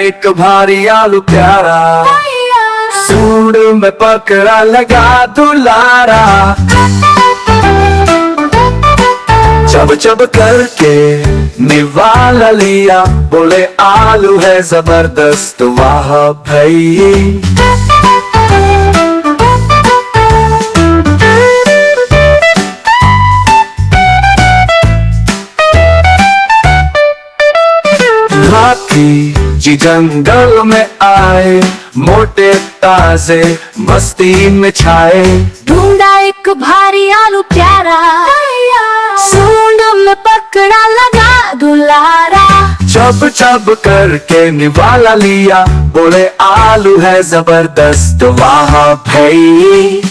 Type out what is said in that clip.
एक भारी आलू प्यारा, सूंड में पकड़ा लगा दुलारा। चब चब करके निवाला लिया, बोले आलू है जबरदस्त वाह भई। हाथी जी जंगल में आए, मोटे ताजे मस्ती में छाए। ढूंढा एक भारी आलू प्यारा, सूंड में पकड़ा लगा दुलारा। चब चब करके निवाला लिया, बोले आलू है जबरदस्त वाह भई।